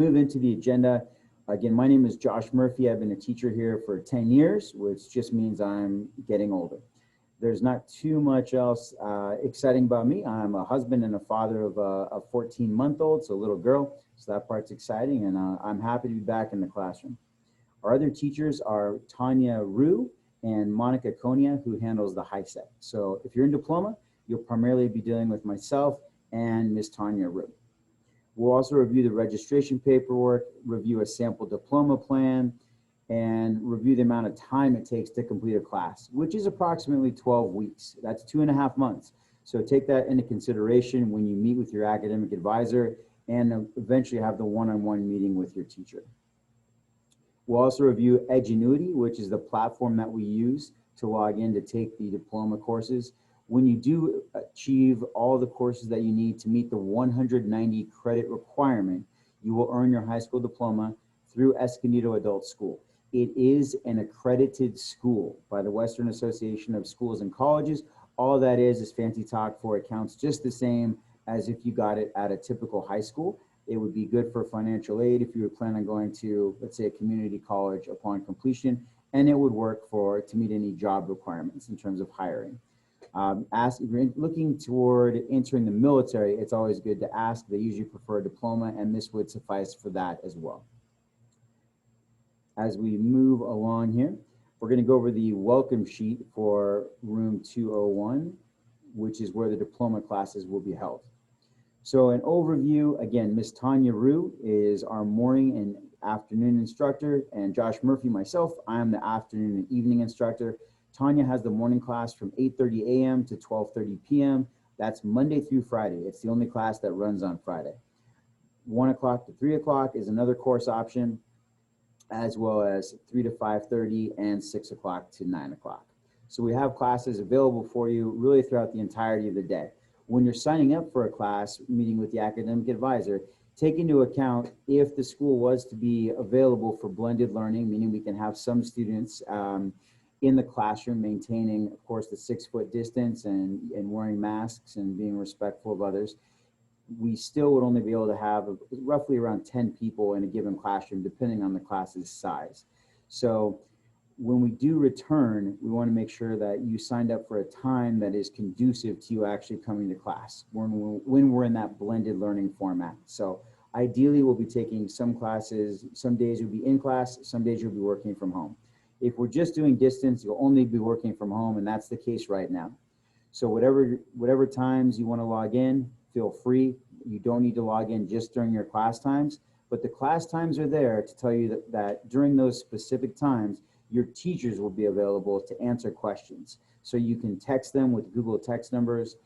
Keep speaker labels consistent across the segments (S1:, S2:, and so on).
S1: Move into the agenda. Again, my name is Josh Murphy. I've been a teacher here for 10 years, which just means I'm getting older. There's not too much else exciting about me. I'm a husband and a father of a 14-month-old, so a little girl. So that part's exciting, and I'm happy to be back in the classroom. Our other teachers are Tanya Rue and Monica Konya, who handles the HiSET. So if you're in diploma, you'll primarily be dealing with myself and Ms. Tanya Rue. We'll also review the registration paperwork, review a sample diploma plan, and review the amount of time it takes to complete a class, which is approximately 12 weeks. That's 2.5 months. So take that into consideration when you meet with your academic advisor and eventually have the one-on-one meeting with your teacher. We'll also review Edgenuity, which is the platform that we use to log in to take the diploma courses. When you do achieve all the courses that you need to meet the 190 credit requirement, you will earn your high school diploma through Escondido Adult School. It is an accredited school by the Western Association of Schools and Colleges. All that is fancy talk for it counts just the same as if you got it at a typical high school. It would be good for financial aid if you were planning on going to, let's say, a community college upon completion, and it would work to meet any job requirements in terms of hiring. If you're looking toward entering the military, it's always good to ask. They usually prefer a diploma, and this would suffice for that as well. As we move along here, we're going to go over the welcome sheet for room 201, which is where the diploma classes will be held. So an overview, again, Ms. Tanya Rue is our morning and afternoon instructor, and Josh Murphy, myself, I am the afternoon and evening instructor. Tanya has the morning class from 8:30 a.m. to 12:30 p.m. That's Monday through Friday. It's the only class that runs on Friday. 1 o'clock to 3 o'clock is another course option, as well as 3 to 5:30 and 6 o'clock to 9 o'clock. So we have classes available for you really throughout the entirety of the day. When you're signing up for a class, meeting with the academic advisor, take into account if the school was to be available for blended learning, meaning we can have some students in the classroom maintaining, of course, the 6-foot distance and wearing masks and being respectful of others. We still would only be able to have roughly around 10 people in a given classroom, depending on the class's size. So when we do return, we want to make sure that you signed up for a time that is conducive to you actually coming to class when we're in that blended learning format. So ideally, we'll be taking some classes, some days you'll be in class, some days you'll be working from home. If we're just doing distance, you'll only be working from home, and that's the case right now. So whatever times you want to log in, feel free. You don't need to log in just during your class times, but the class times are there to tell you that during those specific times, your teachers will be available to answer questions. So you can text them with Google text numbers.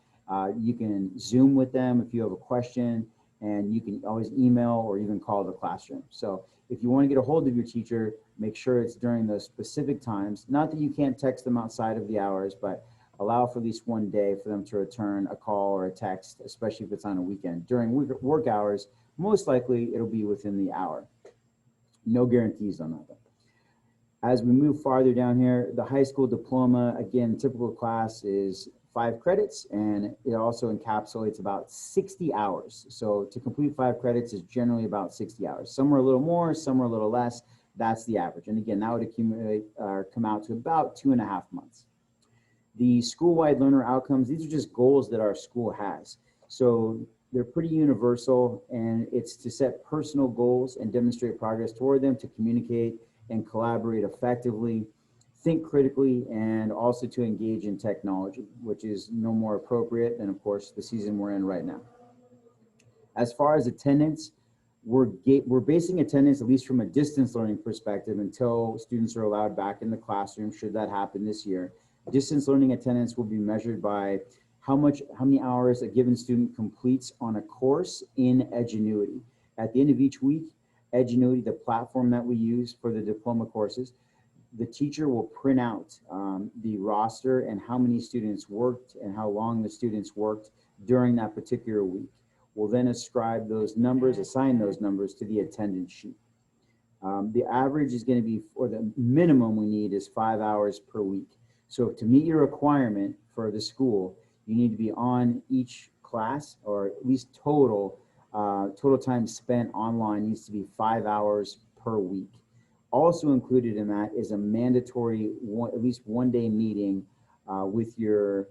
S1: You can Zoom with them if you have a question, and you can always email or even call the classroom. So if you want to get a hold of your teacher, make sure it's during those specific times. Not that you can't text them outside of the hours, but allow for at least one day for them to return a call or a text, especially if it's on a weekend. During work hours, most likely it'll be within the hour. No guarantees on that. As we move farther down here, the high school diploma, again, typical class is 5 credits, and it also encapsulates about 60 hours. So to complete 5 credits is generally about 60 hours. Some are a little more, some are a little less. That's the average. And again, that would accumulate or come out to about 2.5 months. The school-wide learner outcomes, these are just goals that our school has. So they're pretty universal, and it's to set personal goals and demonstrate progress toward them, to communicate and collaborate effectively, think critically, and also to engage in technology, which is no more appropriate than, of course, the season we're in right now. As far as attendance, we're basing attendance, at least from a distance learning perspective, until students are allowed back in the classroom, should that happen this year. Distance learning attendance will be measured by how many hours a given student completes on a course in Edgenuity. At the end of each week, Edgenuity, the platform that we use for the diploma courses, the teacher will print out the roster and how many students worked and how long the students worked during that particular week. We'll then assign those numbers to the attendance sheet. The average is going to be, or the minimum we need is 5 hours per week. So to meet your requirement for the school, you need to be on each class, or at least total total time spent online needs to be 5 hours per week. Also included in that is a mandatory at least 1 day meeting with your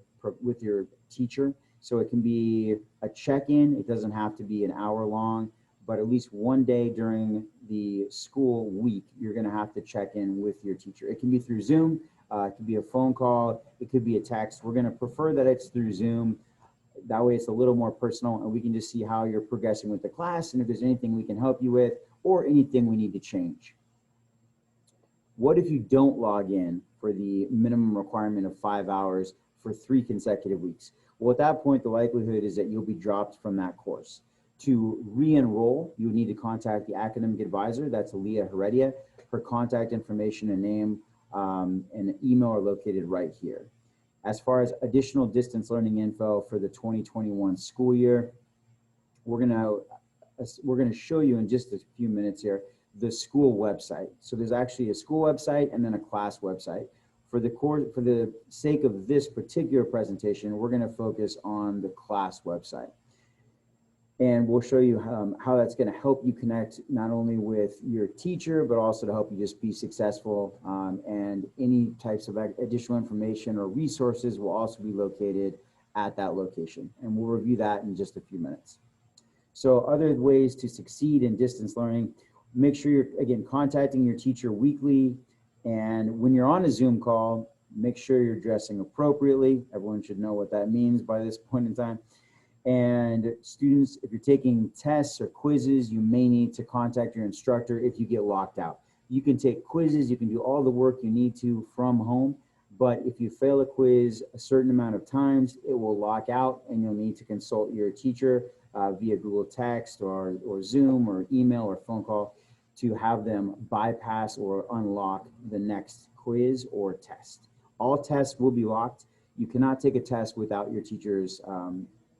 S1: teacher. So it can be a check-in. It doesn't have to be an hour long, but at least 1 day during the school week, you're going to have to check in with your teacher. It can be through Zoom. It could be a phone call. It could be a text. We're going to prefer that it's through Zoom. That way it's a little more personal and we can just see how you're progressing with the class and if there's anything we can help you with or anything we need to change. What if you don't log in for the minimum requirement of 5 hours for 3 consecutive weeks? Well, at that point, the likelihood is that you'll be dropped from that course. To re-enroll, you would need to contact the academic advisor. That's Leah Heredia. Her contact information and name and email are located right here. As far as additional distance learning info for the 2021 school year, we're gonna show you in just a few minutes here the school website. So there's actually a school website and then a class website. For the sake of this particular presentation, we're gonna focus on the class website. And we'll show you how that's gonna help you connect not only with your teacher, but also to help you just be successful. And any types of additional information or resources will also be located at that location. And we'll review that in just a few minutes. So other ways to succeed in distance learning, make sure you're, again, contacting your teacher weekly. And when you're on a Zoom call, make sure you're dressing appropriately. Everyone should know what that means by this point in time. And students, if you're taking tests or quizzes, you may need to contact your instructor if you get locked out. You can take quizzes, you can do all the work you need to from home, but if you fail a quiz a certain amount of times, it will lock out and you'll need to consult your teacher via Google Text or Zoom or email or phone call to have them bypass or unlock the next quiz or test. All tests will be locked. You cannot take a test without your teacher's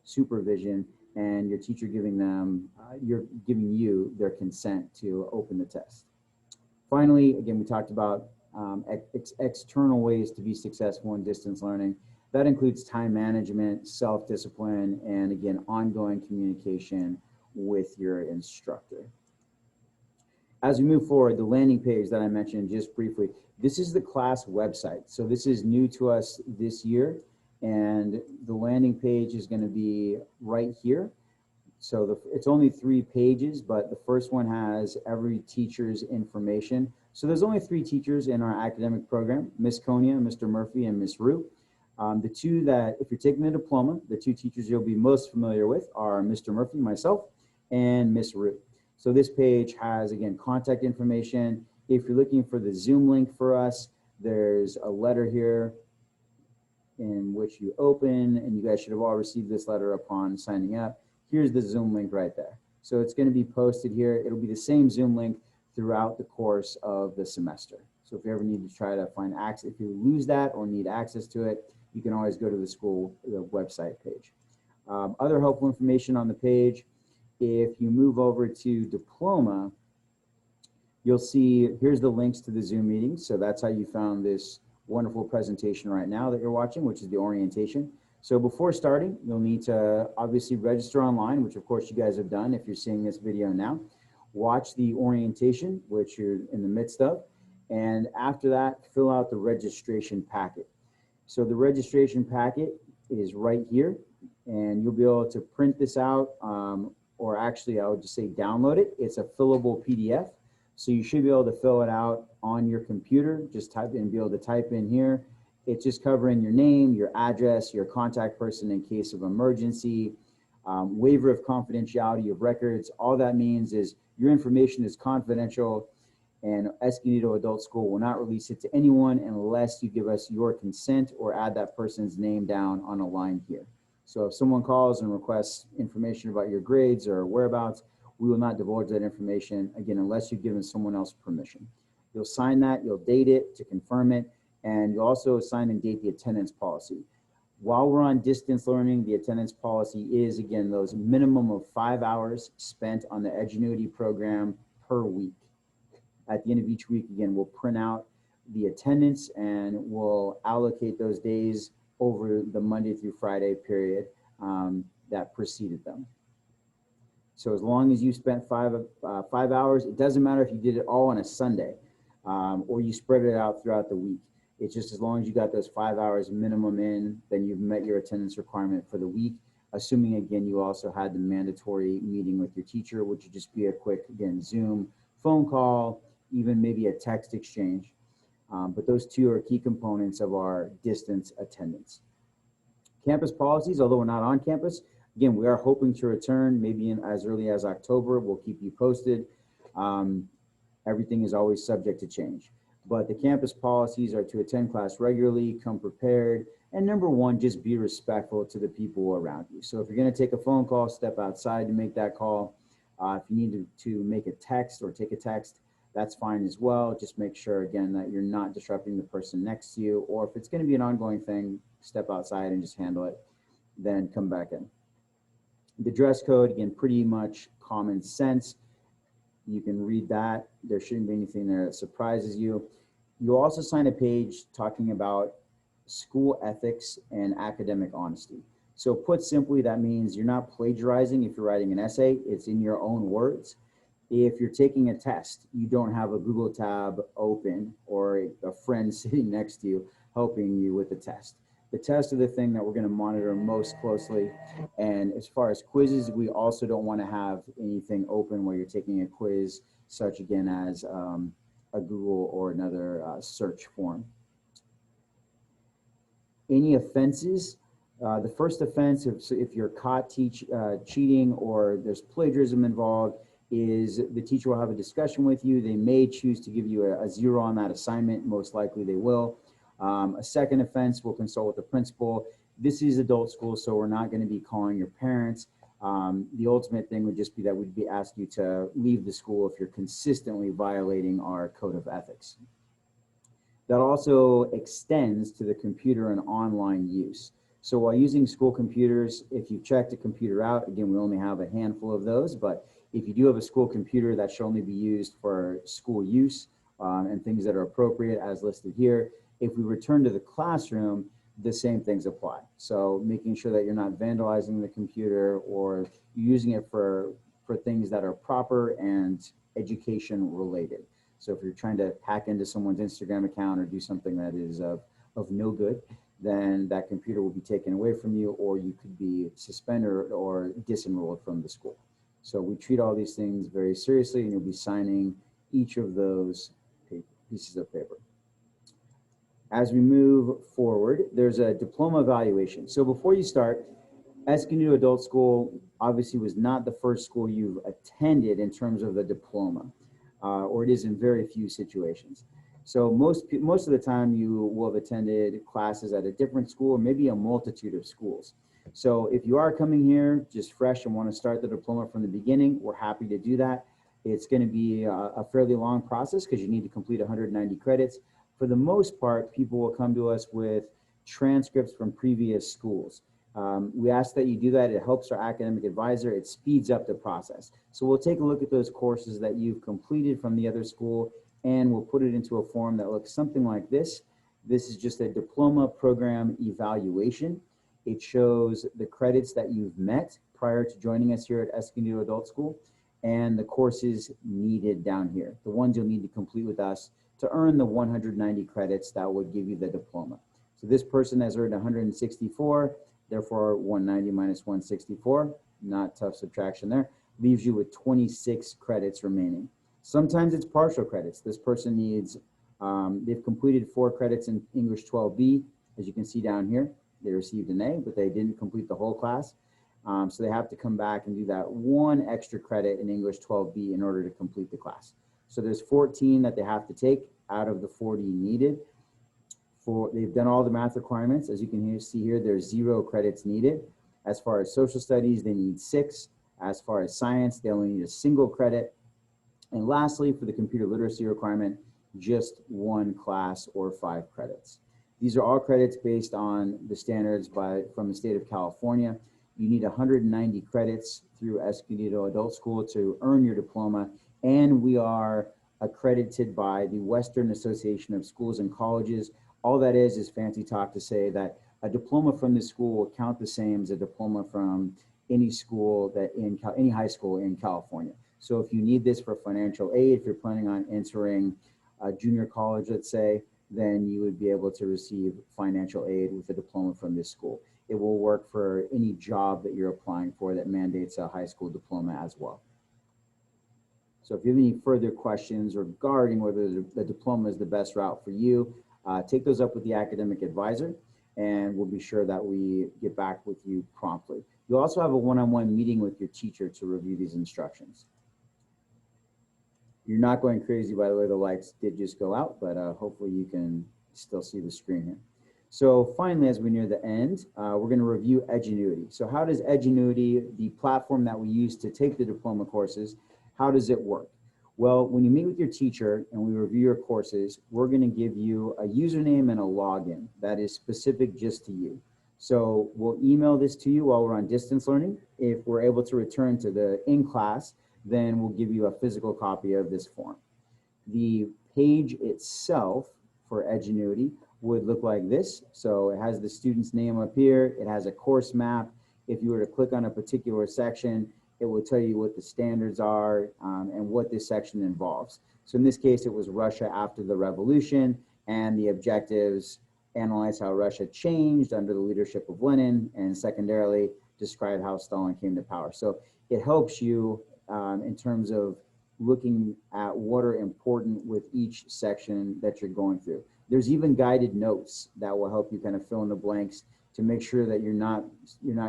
S1: supervision and your teacher giving you their consent to open the test. Finally, again, we talked about external ways to be successful in distance learning. That includes time management, self-discipline, and again, ongoing communication with your instructor. As we move forward, the landing page that I mentioned just briefly, this is the class website. So this is new to us this year. And the landing page is going to be right here. So it's only 3 pages, but the first one has every teacher's information. So there's only 3 teachers in our academic program, Miss Konya, Mr. Murphy, and Miss Rue. The 2 that, if you're taking the diploma, the 2 teachers you'll be most familiar with are Mr. Murphy, myself, and Miss Rue. So this page has, again, contact information. If you're looking for the Zoom link for us, there's a letter here in which you open, and you guys should have all received this letter upon signing up. Here's the Zoom link right there. So it's going to be posted here. It'll be the same Zoom link throughout the course of the semester. So if you ever need to try to find access, if you lose that or need access to it, you can always go to the website page. Other helpful information on the page, if you move over to diploma, you'll see here's the links to the Zoom meetings. So that's how you found this wonderful presentation right now that you're watching, which is the orientation. So before starting, you'll need to obviously register online, which of course you guys have done if you're seeing this video now. Watch the orientation, which you're in the midst of. And after that, fill out the registration packet. So the registration packet is right here, and you'll be able to print this out, or actually I would just say download it. It's a fillable PDF. So you should be able to fill it out on your computer. Just type in, be able to type in here. It's just covering your name, your address, your contact person in case of emergency, waiver of confidentiality of records. All that means is your information is confidential, and Escondido Adult School will not release it to anyone unless you give us your consent or add that person's name down on a line here. So if someone calls and requests information about your grades or whereabouts, we will not divulge that information, again, unless you've given someone else permission. You'll sign that, you'll date it to confirm it, and you'll also sign and date the attendance policy. While we're on distance learning, the attendance policy is, again, those minimum of 5 hours spent on the Edgenuity program per week. At the end of each week, again, we'll print out the attendance and we'll allocate those days over the Monday through Friday period that preceded them. So as long as you spent 5 hours, it doesn't matter if you did it all on a Sunday or you spread it out throughout the week. It's just as long as you got those 5 hours minimum in, then you've met your attendance requirement for the week. Assuming, again, you also had the mandatory meeting with your teacher, which would just be a quick, again, Zoom, phone call, even maybe a text exchange. But those two are key components of our distance attendance. Campus policies, although we're not on campus, again, we are hoping to return maybe in as early as October. We'll keep you posted. Everything is always subject to change. But the campus policies are to attend class regularly, come prepared, and number one, just be respectful to the people around you. So if you're going to take a phone call, step outside to make that call. If you need to make a text or take a text, that's fine as well. Just make sure, again, that you're not disrupting the person next to you, or if it's going to be an ongoing thing, step outside and just handle it, then come back in. The dress code, again, pretty much common sense. You can read that. There shouldn't be anything there that surprises you. You'll also sign a page talking about school ethics and academic honesty. So put simply, that means you're not plagiarizing if you're writing an essay. It's in your own words. If you're taking a test, you don't have a Google tab open or a friend sitting next to you helping you with the test. The tests are the thing that we're going to monitor most closely. And as far as quizzes, we also don't want to have anything open where you're taking a quiz, such again as a Google or another search form. Any offenses, the first offense, if you're caught cheating or there's plagiarism involved, is the teacher will have a discussion with you. They may choose to give you a 0 on that assignment. Most likely they will. A second offense, we'll consult with the principal. This is adult school, so we're not going to be calling your parents. The ultimate thing would just be that we'd be asking you to leave the school if you're consistently violating our code of ethics. That also extends to the computer and online use. So while using school computers, if you've checked a computer out, again, we only have a handful of those, but if you do have a school computer, that should only be used for school use and things that are appropriate as listed here. If we return to the classroom, the same things apply. So making sure that you're not vandalizing the computer or using it for things that are proper and education related. So if you're trying to hack into someone's Instagram account or do something that is of no good, then that computer will be taken away from you, or you could be suspended or disenrolled from the school. So we treat all these things very seriously, and you'll be signing each of those pieces of paper. As we move forward, there's a diploma evaluation. So before you start, Escondido Adult School obviously was not the first school you've attended in terms of the diploma, or it is in very few situations. So most of the time you will have attended classes at a different school or maybe a multitude of schools. So if you are coming here just fresh and want to start the diploma from the beginning, we're happy to do that. It's going to be a fairly long process because you need to complete 190 credits. For the most part, people will come to us with transcripts from previous schools. We ask that you do that. It helps our academic advisor. It speeds up the process. So we'll take a look at those courses that you've completed from the other school, and we'll put it into a form that looks something like this. This is just a diploma program evaluation. It shows the credits that you've met prior to joining us here at Escondido Adult School and the courses needed down here, the ones you'll need to complete with us to earn the 190 credits that would give you the diploma. So this person has earned 164, therefore 190 minus 164, not tough subtraction there, leaves you with 26 credits remaining. Sometimes it's partial credits. This person needs, they've completed 4 credits in English 12B, as you can see down here. They received an A, but they didn't complete the whole class. So they have to come back and do that 1 extra credit in English 12B in order to complete the class. So there's 14 that they have to take out of the 40 needed. They've done all the math requirements. As you can see here, there's 0 credits needed. As far as social studies, they need 6. As far as science, they only need a single credit. And lastly, for the computer literacy requirement, just 1 class or 5 credits. These are all credits based on the standards from the state of California. You need 190 credits through Escondido Adult School to earn your diploma, and we are accredited by the Western Association of Schools and Colleges. All that is fancy talk to say that a diploma from this school will count the same as a diploma from any school any high school in California. So if you need this for financial aid, if you're planning on entering a junior college, let's say, then you would be able to receive financial aid with a diploma from this school. It will work for any job that you're applying for that mandates a high school diploma as well. So if you have any further questions regarding whether the diploma is the best route for you, take those up with the academic advisor, and we'll be sure that we get back with you promptly. You'll also have a one-on-one meeting with your teacher to review these instructions. You're not going crazy, by the way, the lights did just go out, but hopefully you can still see the screen here. So finally, as we near the end, we're going to review Edgenuity. So how does Edgenuity, the platform that we use to take the diploma courses, how does it work? Well, when you meet with your teacher and we review your courses, we're going to give you a username and a login that is specific just to you. So we'll email this to you while we're on distance learning. If we're able to return to the in-class, then we'll give you a physical copy of this form. The page itself for Edgenuity would look like this. So it has the student's name up here. It has a course map. If you were to click on a particular section, it will tell you what the standards are and what this section involves. So in this case, it was Russia after the revolution, and the objectives analyze how Russia changed under the leadership of Lenin, and secondarily, describe how Stalin came to power. So it helps you in terms of looking at what are important with each section that you're going through. There's even guided notes that will help you kind of fill in the blanks to make sure that you're not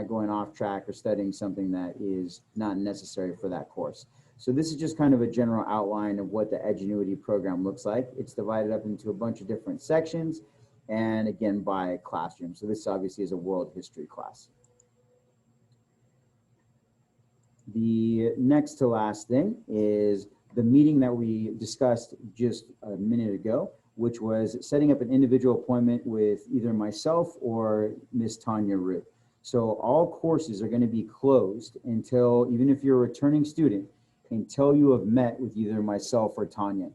S1: going off track or studying something that is not necessary for that course. So this is just kind of a general outline of what the Edgenuity program looks like. It's divided up into a bunch of different sections, and again by classroom. So this obviously is a world history class. The next to last thing is the meeting that we discussed just a minute ago, which was setting up an individual appointment with either myself or Ms. Tanya Root. So all courses are going to be closed until, even if you're a returning student, until you have met with either myself or Tanya.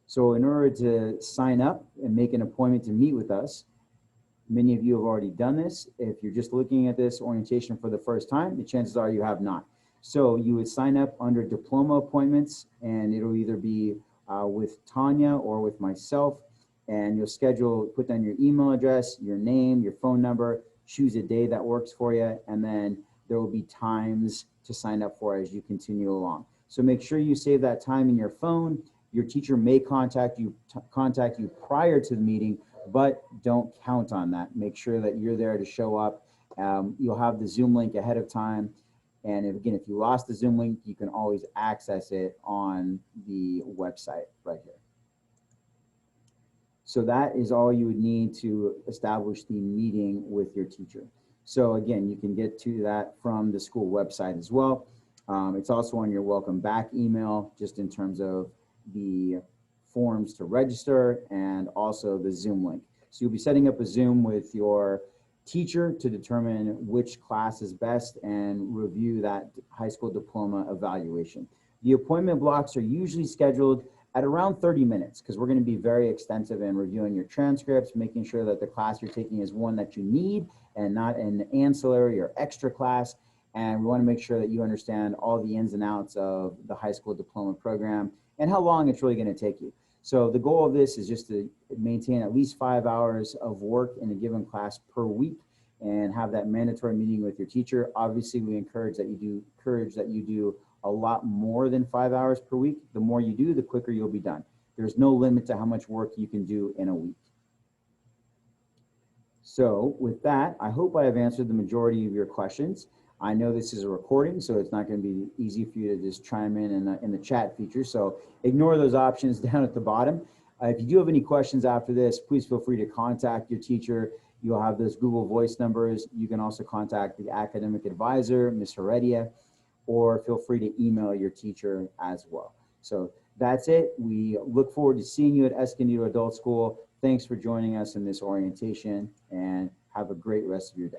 S1: So in order to sign up and make an appointment to meet with us, many of you have already done this. If you're just looking at this orientation for the first time, the chances are you have not. So you would sign up under diploma appointments, and it'll either be with Tanya or with myself, and you'll put down your email address, your name, your phone number, choose a day that works for you, and then there will be times to sign up for as you continue along. So make sure you save that time in your phone. Your teacher may contact you prior to the meeting, but don't count on that. Make sure that you're there to show up. You'll have the Zoom link ahead of time. And if you lost the Zoom link, you can always access it on the website right here. So that is all you would need to establish the meeting with your teacher. So again, you can get to that from the school website as well. It's also on your welcome back email, just in terms of the forms to register and also the Zoom link. So you'll be setting up a Zoom with your teacher to determine which class is best and review that high school diploma evaluation. The appointment blocks are usually scheduled at around 30 minutes because we're going to be very extensive in reviewing your transcripts, making sure that the class you're taking is one that you need and not an ancillary or extra class. And we want to make sure that you understand all the ins and outs of the high school diploma program and how long it's really going to take you. So the goal of this is just to maintain at least 5 hours of work in a given class per week and have that mandatory meeting with your teacher. Obviously, we encourage that you do a lot more than 5 hours per week. The more you do, the quicker you'll be done. There's no limit to how much work you can do in a week. So with that, I hope I have answered the majority of your questions. I know this is a recording, so it's not going to be easy for you to just chime in the chat feature. So ignore those options down at the bottom. If you do have any questions after this, please feel free to contact your teacher. You'll have those Google Voice numbers. You can also contact the academic advisor, Ms. Heredia, or feel free to email your teacher as well. So that's it. We look forward to seeing you at Escondido Adult School. Thanks for joining us in this orientation, and have a great rest of your day.